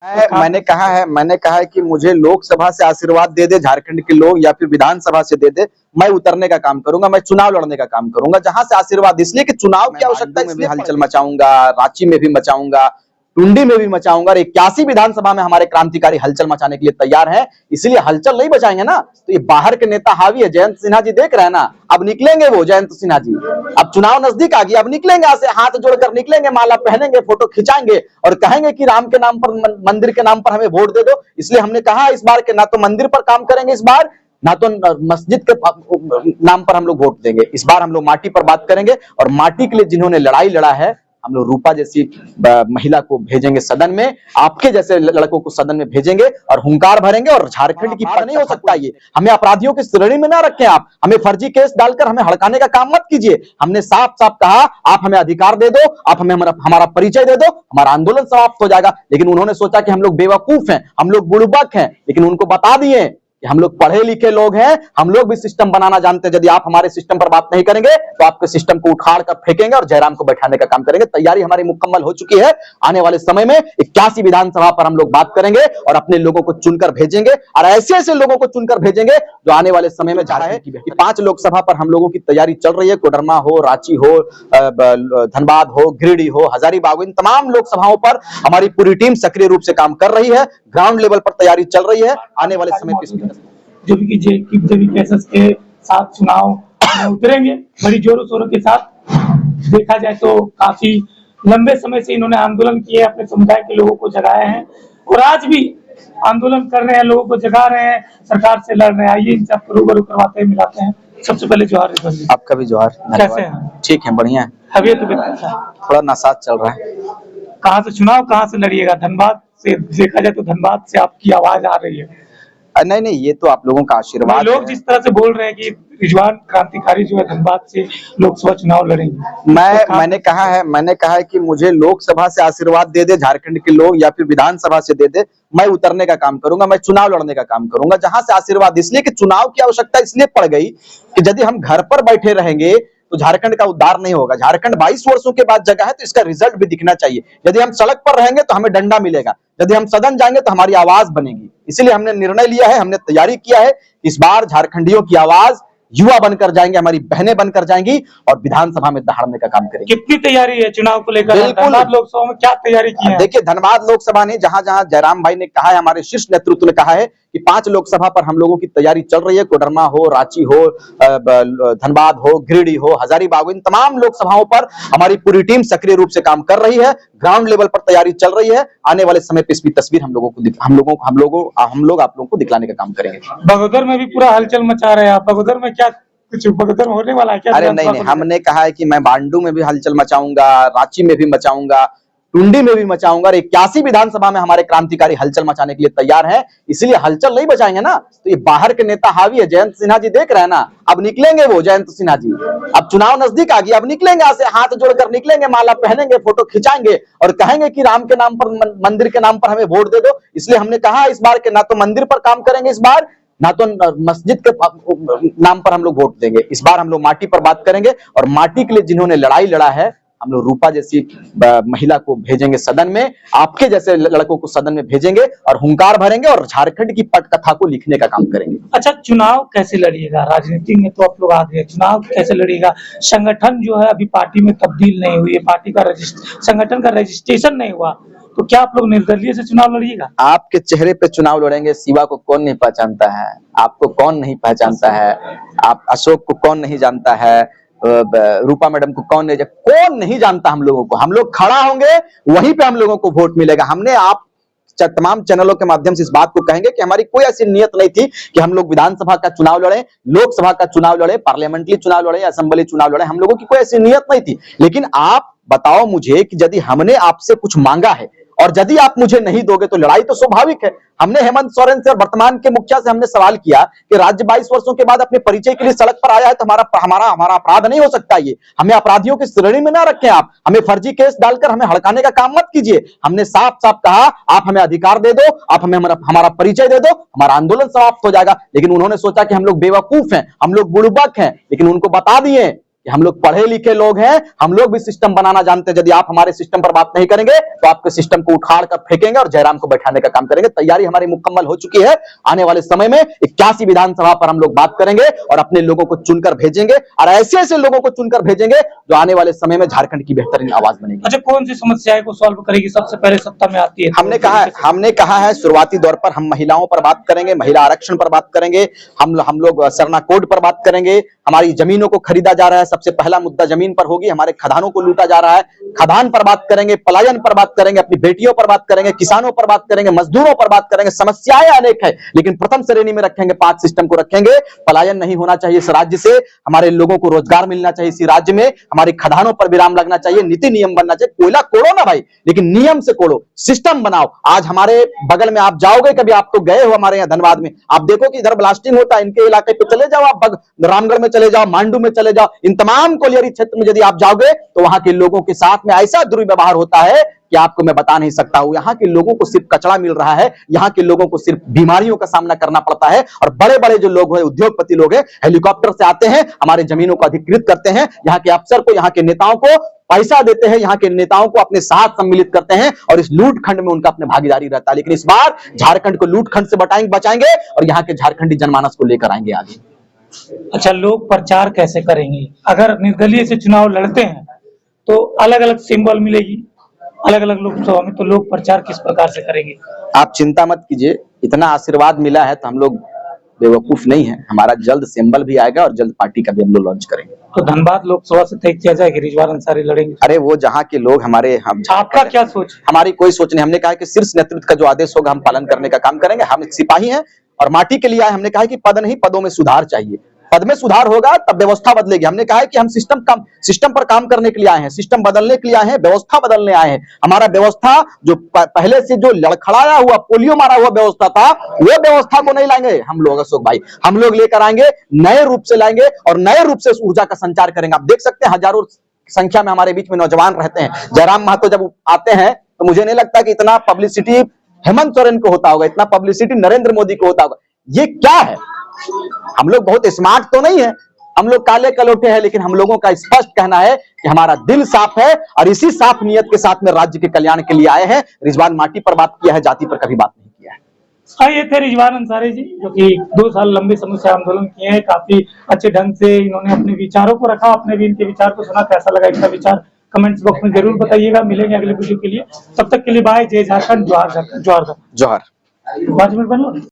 मैंने कहा है कि मुझे लोकसभा से आशीर्वाद दे दे झारखंड के लोग या फिर विधानसभा से दे दे। मैं उतरने का काम करूंगा, मैं चुनाव लड़ने का काम करूंगा जहां से आशीर्वाद, इसलिए कि चुनाव की आवश्यकता में भी हलचल मचाऊंगा, रांची में भी मचाऊंगा, टुंडी में भी मचाऊंगा और 81 विधानसभा में हमारे क्रांतिकारी हलचल मचाने के लिए तैयार हैं। इसलिए हलचल नहीं बचाएंगे ना तो ये बाहर के नेता हावी है। जयंत सिन्हा जी देख रहे हैं ना, अब निकलेंगे वो जयंत सिन्हा जी, अब चुनाव नजदीक आ गया, अब निकलेंगे, ऐसे हाथ जोड़कर निकलेंगे, माला पहनेंगे, फोटो खिंचाएंगे और कहेंगे कि राम के नाम पर, मंदिर के नाम पर हमें वोट दे दो। इसलिए हमने कहा इस बार के ना तो मंदिर पर काम करेंगे इस बार, ना तो मस्जिद के नाम पर हम लोग वोट देंगे। इस बार हम लोग माटी पर बात करेंगे और माटी के लिए जिन्होंने लड़ाई लड़ा है, हम लोग रूपा जैसी महिला को भेजेंगे सदन में, आपके जैसे लड़कों को सदन में भेजेंगे और हुंकार भरेंगे। और झारखंड की बात नहीं हो सकता ये, हमें अपराधियों की श्रेणी में ना रखें आप, हमें फर्जी केस डालकर हमें हड़काने का काम मत कीजिए। हमने साफ साफ कहा आप हमें अधिकार दे दो, आप हमें हमारा परिचय दे दो, हमारा आंदोलन समाप्त हो जाएगा। लेकिन उन्होंने सोचा कि हम लोग बेवकूफ हैं, हम लोग बुड़बक हैं, लेकिन उनको बता दिए कि हम लोग पढ़े लिखे लोग हैं, हम लोग भी सिस्टम बनाना जानते हैं। यदि आप हमारे सिस्टम पर बात नहीं करेंगे तो आपके सिस्टम को उखाड़ कर फेंकेंगे और जयराम को बैठाने का काम करेंगे। तैयारी हमारी मुकम्मल हो चुकी है। आने वाले समय में 81 विधानसभा पर हम लोग बात करेंगे और अपने लोगों को चुनकर भेजेंगे और ऐसे ऐसे लोगों को चुनकर भेजेंगे जो आने वाले समय में जा रहा है कि 5 लोकसभा पर हम लोगों की तैयारी चल रही है। कोडरमा हो, रांची हो, धनबाद हो, गिरिडीह हो, हजारीबाग, इन तमाम लोकसभाओं पर हमारी पूरी टीम सक्रिय रूप से काम कर रही है। ग्राउंड लेवल पर तैयारी चल रही है। आने वाले समय में जो भी केसेस के साथ चुनाव में उतरेंगे बड़ी जोरों शोरों के साथ। देखा जाए तो काफी लंबे समय से इन्होंने आंदोलन किए, अपने समुदाय के लोगों को जगाए हैं और आज भी आंदोलन कर रहे हैं, लोगों को जगा रहे हैं, सरकार से लड़ रहे हैं। आइए इनसे आपको रूबरू करवाते हैं, मिलाते हैं। सबसे पहले जोहार। आपका भी जोहार। कैसे हैं? ठीक है, बढ़िया है। तबीयत कैसा? थोड़ा नसाज चल रहा है। कहाँ से चुनाव कहाँ से लड़िएगा? धनबाद से। देखा जाए तो धनबाद से आपकी आवाज आ रही है। नहीं, ये तो आप लोगों का आशीर्वाद। लोग जिस तरह से बोल रहे हैं कि रिजवान क्रांतिकारी जो है धनबाद से लोकसभा चुनाव लड़ेंगे। मैंने कहा है कि मुझे लोकसभा से आशीर्वाद दे दे झारखंड के लोग या फिर विधानसभा से दे दे। मैं उतरने का काम करूंगा, मैं चुनाव लड़ने का काम करूंगा जहां से आशीर्वाद। इसलिए कि चुनाव की आवश्यकता इसलिए पड़ गई कि यदि हम घर पर बैठे रहेंगे तो झारखंड का उद्धार नहीं होगा। झारखंड 22 वर्षों के बाद जगह है तो इसका रिजल्ट भी दिखना चाहिए। यदि हम सड़क पर रहेंगे तो हमें डंडा मिलेगा, यदि हम सदन जाएंगे तो हमारी आवाज बनेगी। इसीलिए हमने निर्णय लिया है, हमने तैयारी किया है। इस बार झारखंडियों की आवाज युवा बनकर जाएंगे, हमारी बहनें बनकर जाएंगी और विधानसभा में दहाड़ने का काम करेंगे। कितनी तैयारी है चुनाव को लेकर? धनबाद लोकसभा में क्या तैयारी की है? देखिए, धनबाद लोकसभा ने जहां जहां जयराम भाई ने कहा है, हमारे शीर्ष नेतृत्व ने कहा है कि 5 लोकसभा पर हम लोगों की तैयारी चल रही है। कोडरमा हो, रांची हो, धनबाद हो, गिरिडीह हो, हजारीबाग, इन तमाम लोकसभाओं पर हमारी पूरी टीम सक्रिय रूप से काम कर रही है। ग्राउंड लेवल पर तैयारी चल रही है। आने वाले समय पर इसकी तस्वीर हम लोग आप लोगों को दिखलाने का काम करेंगे। बगोदर में भी पूरा हलचल मचा रहे हैं आप। बगोदर में क्या कुछ बगोदर होने वाला है क्या? अरे नहीं, हमने कहा है कि मैं बांडू में भी हलचल मचाऊंगा, रांची में भी मचाऊंगा, टुंडी में भी मचाऊंगा और 81 विधानसभा में हमारे क्रांतिकारी हलचल मचाने के लिए तैयार हैं। इसलिए हलचल नहीं बचाएंगे ना तो ये बाहर के नेता हावी है। जयंत सिन्हा जी देख रहे हैं ना, अब निकलेंगे वो जयंत सिन्हा जी, अब चुनाव नजदीक आ गया, अब निकलेंगे, ऐसे हाथ जोड़कर निकलेंगे, माला पहनेंगे, फोटो खिंचाएंगे और कहेंगे कि राम के नाम पर, मंदिर के नाम पर हमें वोट दे दो। इसलिए हमने कहा इस बार के ना तो मंदिर पर काम करेंगे इस बार, ना तो मस्जिद के नाम पर हम लोग वोट देंगे। इस बार हम लोग माटी पर बात करेंगे और माटी के लिए जिन्होंने लड़ाई लड़ा है, हम लोग रूपा जैसी महिला को भेजेंगे सदन में, आपके जैसे लड़कों को सदन में भेजेंगे और हुंकार भरेंगे और झारखंड की पटकथा को लिखने का काम करेंगे। अच्छा, चुनाव कैसे लड़िएगा? राजनीति में तो आप लोग आ गए, चुनाव कैसे लड़िएगा? संगठन जो है अभी पार्टी में तब्दील नहीं हुई है, पार्टी का संगठन का रजिस्ट्रेशन नहीं हुआ, तो क्या आप लोग निर्दलीय से चुनाव लड़िएगा? आपके चेहरे पे चुनाव लड़ेंगे। शिवा को कौन नहीं पहचानता है, आपको कौन नहीं पहचानता है, आप अशोक को कौन नहीं जानता है, रूपा मैडम को कौन नहीं जानता हम लोगों को। हम लोग खड़ा होंगे, वहीं पे हम लोगों को वोट मिलेगा। हमने आप तमाम चैनलों के माध्यम से इस बात को कहेंगे कि हमारी कोई ऐसी नियत नहीं थी कि हम लोग विधानसभा का चुनाव लड़े, लोकसभा का चुनाव लड़े, पार्लियामेंट्री चुनाव लड़े, असेंबली चुनाव लड़े। हम लोगों की कोई ऐसी नियत नहीं थी। लेकिन आप बताओ मुझे कि यदि हमने आपसे कुछ मांगा है और यदि आप मुझे नहीं दोगे तो लड़ाई तो स्वाभाविक है। हमने हेमंत सोरेन से और वर्तमान के मुखिया से हमने सवाल किया कि राज्य 22 वर्षों के बाद अपने परिचय के लिए सड़क पर आया है तो हमारा अपराध नहीं हो सकता ये, हमें अपराधियों की श्रेणी में ना रखें आप, हमें फर्जी केस डालकर हमें हड़काने का काम मत कीजिए। हमने साफ साफ कहा आप हमें अधिकार दे दो, आप हमें हमारा परिचय दे दो, हमारा आंदोलन समाप्त हो जाएगा। लेकिन उन्होंने सोचा कि हम लोग बेवकूफ हैं, हम लोग बुड़बक हैं, लेकिन उनको बता दिए कि हम लोग पढ़े लिखे लोग हैं, हम लोग भी सिस्टम बनाना जानते हैं। यदि आप हमारे सिस्टम पर बात नहीं करेंगे तो आपके सिस्टम को उखाड़ कर फेंकेंगे और जयराम को बैठाने का काम करेंगे। तैयारी हमारी मुकम्मल हो चुकी है। आने वाले समय में 81 विधानसभा पर हम लोग बात करेंगे और अपने लोगों को चुनकर भेजेंगे, और ऐसे ऐसे लोगों को चुनकर भेजेंगे जो आने वाले समय में झारखंड की बेहतरीन आवाज बनेगी। अच्छा, कौन सी समस्याएं को सॉल्व करेगी सबसे पहले सत्ता में आती है? हमने कहा है शुरुआती दौर पर हम महिलाओं पर बात करेंगे, महिला आरक्षण पर बात करेंगे, हम लोग सरना कोड पर बात करेंगे। हमारी जमीनों को खरीदा जा रहा है, सबसे पहला मुद्दा जमीन पर होगी। हमारे खदानों को लूटा जा रहा है, खदान पर बात करेंगे, पलायन पर बात करेंगे, अपनी बेटियों पर बात करेंगे, किसानों पर बात करेंगे, मजदूरों पर बात करेंगे। समस्याएं अनेक है, लेकिन प्रथम श्रेणी में रखेंगे, पांच सिस्टम को रखेंगे। पलायन नहीं होना चाहिए इस राज्य से, हमारे लोगों को रोजगार मिलना चाहिए इसी राज्य में, हमारी खदानों पर विराम लगना चाहिए, नीति नियम बनना चाहिए। कोयला कोड़ो ना भाई, लेकिन नियम से कोड़ो, सिस्टम बनाओ। आज हमारे बगल में आप जाओगे, कभी आप तो गए हो हमारे यहाँ धनबाद में, आप देखो कि इधर ब्लास्टिंग होता है, इनके इलाके पे चले जाओ, आप रामगढ़ में चले जाओ, मांडू में चले जाओ, इन तमाम कोलियरी क्षेत्र में यदि आप जाओगे तो वहां के लोगों के साथ में ऐसा दुर्व्यवहार होता है कि आपको मैं बता नहीं सकता हूं। यहाँ के लोगों को सिर्फ कचरा मिल रहा है, यहाँ के लोगों को सिर्फ बीमारियों का सामना करना पड़ता है। और बड़े बड़े जो लोग हैं, उद्योगपति लोग हैं, हेलीकॉप्टर से आते हैं, हमारे जमीनों को अधिकृत करते हैं, यहाँ के अफसर को, यहाँ के नेताओं को पैसा देते हैं, यहाँ के नेताओं को अपने साथ सम्मिलित करते हैं, और इस लूट खंड में उनका अपने भागीदारी रहता है। लेकिन इस बार झारखंड को लूट खंड से बचाएंगे और यहाँ के झारखंडी जनमानस को लेकर आएंगे आगे। अच्छा, लोग प्रचार कैसे करेंगे? अगर निर्दलीय से चुनाव लड़ते हैं तो अलग अलग सिंबल मिलेगी अलग अलग लोकसभा में, तो लोग प्रचार किस प्रकार से करेंगे? आप चिंता मत कीजिए, इतना आशीर्वाद मिला है तो हम लोग बेवकूफ नहीं है। हमारा जल्द सिंबल भी आएगा और जल्द पार्टी का भी हम लोग लॉन्च करेंगे। तो धनबाद लोकसभा से तय किया जाए कि रिजवान अंसारी लड़ेंगे? अरे वो जहाँ के लोग हमारे, हम आपका क्या सोच? हमारी कोई सोच नहीं। हमने कहा कि शीर्ष नेतृत्व का जो आदेश होगा हम पालन करने का काम करेंगे। हम सिपाही हैं और माटी के लिए आए। हमने कहा कि पद नहीं, पदों में सुधार चाहिए। पद में सुधार होगा तब व्यवस्था बदलेगी। हमने कहा है कि हम सिस्टम पर काम करने के लिए आए हैं, सिस्टम बदलने के लिए आए हैं, व्यवस्था बदलने आए हैं। हमारा व्यवस्था जो पहले से जो लड़खड़ाया हुआ, पोलियो मारा हुआ व्यवस्था था, वो व्यवस्था को नहीं लाएंगे हम लोग अशोक भाई। हम लोग लेकर आएंगे, नए रूप से लाएंगे और नए रूप से ऊर्जा का संचार करेंगे। आप देख सकते हैं हजारों संख्या में हमारे बीच में नौजवान रहते हैं। जयराम महतो जब आते हैं तो मुझे नहीं लगता कि इतना पब्लिसिटी हेमंत सोरेन को होता होगा, इतना पब्लिसिटी नरेंद्र मोदी को होता होगा। ये क्या है? हम लोग बहुत स्मार्ट तो नहीं है, हम लोग काले कलोटे हैं, लेकिन हम लोगों का स्पष्ट कहना है कि हमारा दिल साफ है और इसी साफ नियत के साथ में राज्य के कल्याण के लिए आए हैं। रिजवान माटी पर बात किया है, जाति पर कभी बात नहीं किया है। ये थे रिजवान अंसारी जी, जो कि 2 साल लंबे समय से आंदोलन किए हैं। काफी अच्छे ढंग से इन्होंने अपने विचारों को रखा, आपने भी इनके विचार को सुना। कैसा लगा इनका विचार कमेंट्स बॉक्स में जरूर बताइएगा। मिलेंगे अगले वीडियो के लिए, तब तक के लिए बाय। जय झारखंड, जोहार झारखंड, जोहार। 5 मिनट बनो।